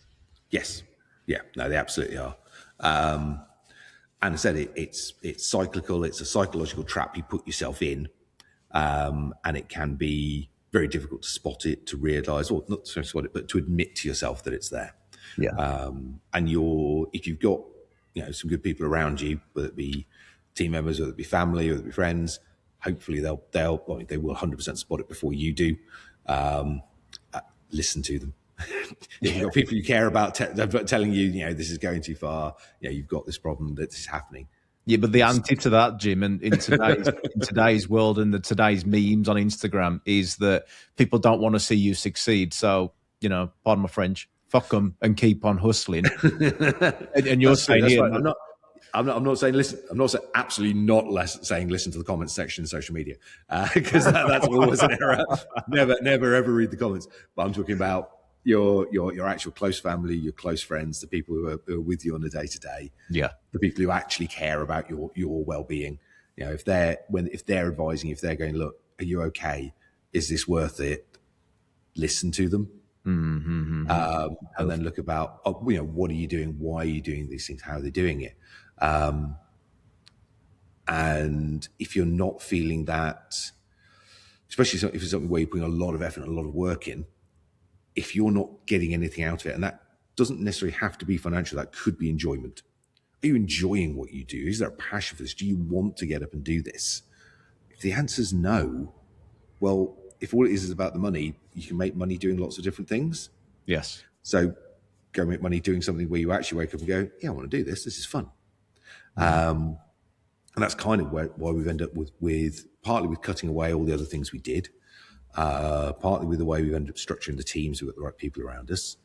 Yes. Yeah. No, they absolutely are. And I said it's cyclical. It's a psychological trap you put yourself in, and it can be very difficult to spot it, to realize, or not to spot it, but to admit to yourself that it's there. Yeah. And if you've got some good people around you, whether it be team members, whether it be family, whether it be friends, hopefully they will 100% spot it before you do. Listen to them. If you've got people you care about telling you, this is going too far, you've got this problem, that this is happening. Yeah, but the anti to that, Jim, and in today's world and today's memes on Instagram is that people don't want to see you succeed. So, pardon my French, fuck them and keep on hustling. and you're saying that's right. I'm not saying listen. I'm not saying absolutely not saying listen to the comments section in social media, because that's always an error. Never ever read the comments. But I'm talking about your actual close family, your close friends, the people who are with you on a day to day. Yeah, the people who actually care about your well being. If they're advising, if they're going, look, are you okay? Is this worth it? Listen to them. Mm-hmm. And then look about, what are you doing? Why are you doing these things? How are they doing it? And if you're not feeling that, especially if it's something where you're putting a lot of effort and a lot of work in, if you're not getting anything out of it, and that doesn't necessarily have to be financial, that could be enjoyment. Are you enjoying what you do? Is there a passion for this? Do you want to get up and do this? If the answer is no, well, if all it is about the money, you can make money doing lots of different things. Yes. So go make money doing something where you actually wake up and go, yeah, I want to do this. This is fun. And that's kind of why we've ended up with partly with cutting away all the other things we did, partly with the way we've ended up structuring the teams. We've got the right people around us.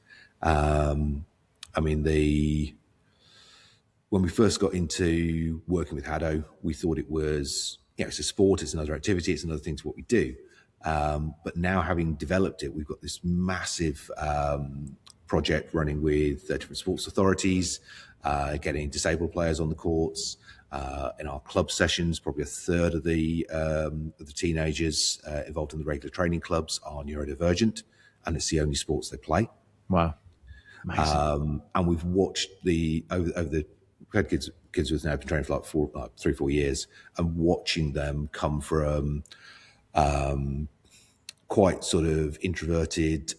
When we first got into working with HADO, we thought it was, it's a sport, it's another activity, it's another thing to what we do. But now having developed it, we've got this massive project running with different sports authorities, getting disabled players on the courts. In our club sessions, probably a third of the teenagers involved in the regular training clubs are neurodivergent, and it's the only sports they play. Wow. Amazing. And we've watched we've had kids who've now been training for like 3-4 years, and watching them come from quite sort of introverted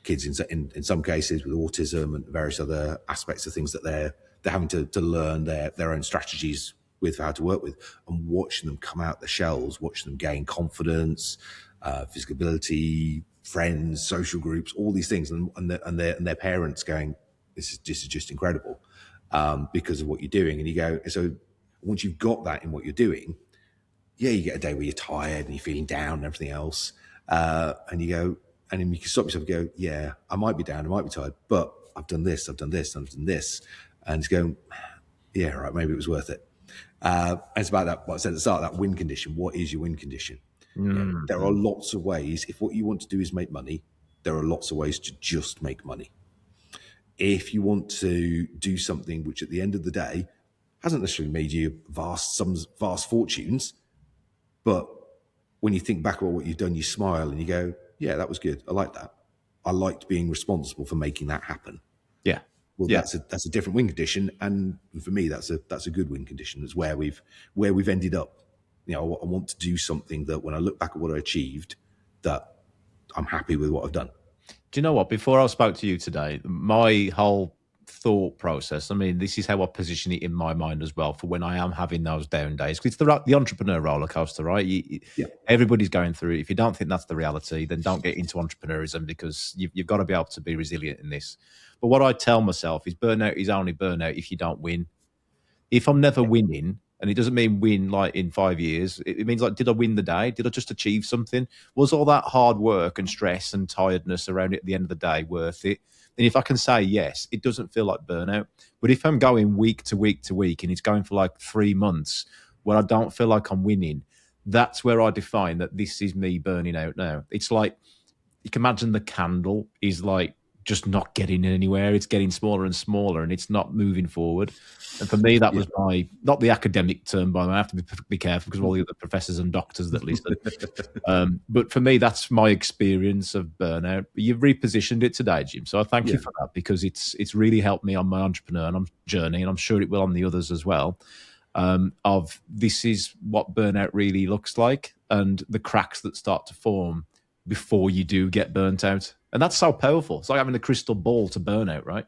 kids in some cases with autism and various other aspects of things that they're having to learn their own strategies with how to work with, and watching them come out the shells, watching them gain confidence, physical ability, friends, social groups, all these things, and their parents going, this is just incredible because of what you're doing. And you go, so once you've got that in what you're doing, yeah, you get a day where you're tired and you're feeling down and everything else, and you go, and then you can stop yourself and go, yeah, I might be down, I might be tired, but I've done this, I've done this, I've done this, and it's going, yeah, right, maybe it was worth it. And it's about that, what I said at the start, that win condition. What is your win condition? Yeah, there are lots of ways. If what you want to do is make money, there are lots of ways to just make money. If you want to do something which at the end of the day hasn't necessarily made you vast fortunes, but when you think back about what you've done, you smile and you go, yeah, that was good. I like that. I liked being responsible for making that happen. Yeah. Well, yeah. That's a different win condition, and for me, that's a good win condition. It's where we've ended up. I want to do something that when I look back at what I achieved, that I'm happy with what I've done. Do you know what? Before I spoke to you today, my whole thought process, I mean, this is how I position it in my mind as well for when I am having those down days. Because it's the entrepreneur roller coaster, right? Yeah. Everybody's going through it. If you don't think that's the reality, then don't get into entrepreneurism, because you've got to be able to be resilient in this. But what I tell myself is burnout is only burnout if you don't win. If I'm never winning, and it doesn't mean win like in 5 years, it means like, did I win the day? Did I just achieve something? Was all that hard work and stress and tiredness around it at the end of the day worth it? And if I can say yes, it doesn't feel like burnout. But if I'm going week to week to week and it's going for like 3 months where I don't feel like I'm winning, that's where I define that this is me burning out now. It's like, you can imagine the candle is like just not getting anywhere. It's getting smaller and smaller and it's not moving forward. And for me, that was not the academic term, by the way. I have to be careful because of all the other professors and doctors that listen. But for me, that's my experience of burnout. But you've repositioned it today, Jim. So I thank you for that, because it's really helped me on my entrepreneur journey, and I'm sure it will on the others as well. Of this is what burnout really looks like, and the cracks that start to form before you do get burnt out. And that's so powerful. It's like having a crystal ball to burnout, right?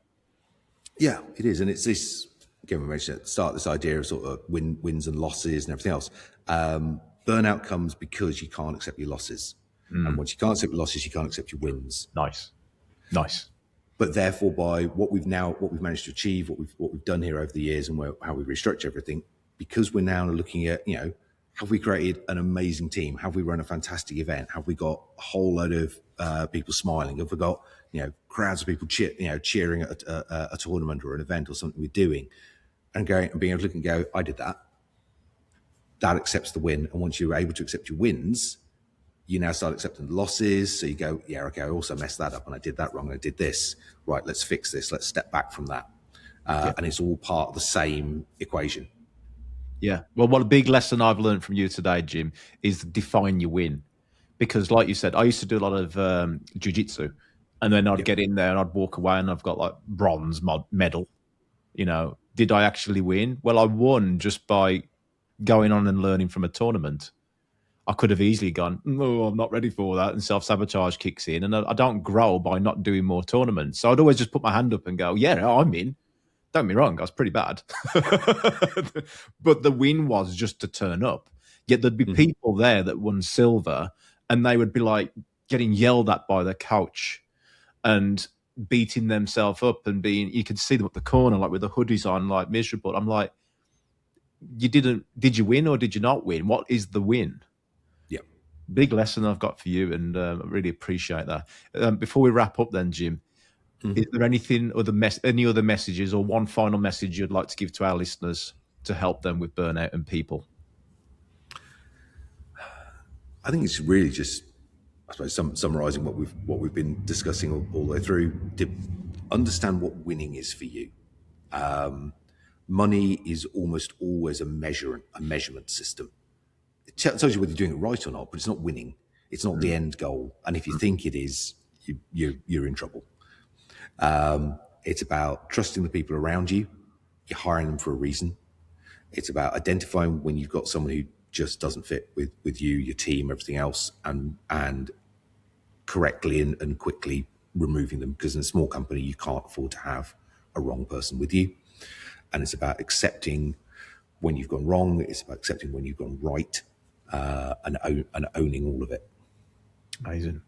Yeah, it is. And it's this again, we mentioned at the start, this idea of sort of wins and losses and everything else. Burnout comes because you can't accept your losses. And once you can't accept your losses, you can't accept your wins. Nice. But therefore, by what we've managed to achieve, what we've done here over the years, and how we restructure everything, because we're now looking at, have we created an amazing team? Have we run a fantastic event? Have we got a whole load of people smiling? Have we got crowds of people cheering at a tournament or an event or something we're doing, and being able to look and go, I did that. That accepts the win, and once you're able to accept your wins, you now start accepting the losses. So you go, yeah, okay, I also messed that up and I did that wrong. I did this. Right, let's fix this. Let's step back from that. And it's all part of the same equation. Yeah. Well, what a big lesson I've learned from you today, Jim, is define your win. Because like you said, I used to do a lot of jiu-jitsu, and then I'd get in there and I'd walk away and I've got like bronze medal. Did I actually win? Well, I won just by going on and learning from a tournament. I could have easily gone, no, I'm not ready for that, and self-sabotage kicks in, and I don't grow by not doing more tournaments. So I'd always just put my hand up and go, yeah, I'm in. Don't get me wrong, I was pretty bad. But the win was just to turn up. Yet there'd be people there that won silver, and they would be like getting yelled at by the coach and beating themselves up and you could see them at the corner, like with the hoodies on, like miserable. I'm like, did you win or did you not win? What is the win? Big lesson I've got for you, and I really appreciate that. Before we wrap up then, Jim, is there any other messages or one final message you'd like to give to our listeners to help them with burnout and people? I think it's really just, I suppose, summarising what we've been discussing all the way through. To understand what winning is for you. Money is almost always a measurement system. It tells you whether you're doing it right or not, but it's not winning. It's not the end goal. And if you think it is, you're in trouble. It's about trusting the people around you. You're hiring them for a reason. It's about identifying when you've got someone who just doesn't fit with you, your team, everything else, and correctly and quickly removing them, because in a small company, you can't afford to have a wrong person with you. And it's about accepting when you've gone wrong. It's about accepting when you've gone right, and owning all of it. Amazing.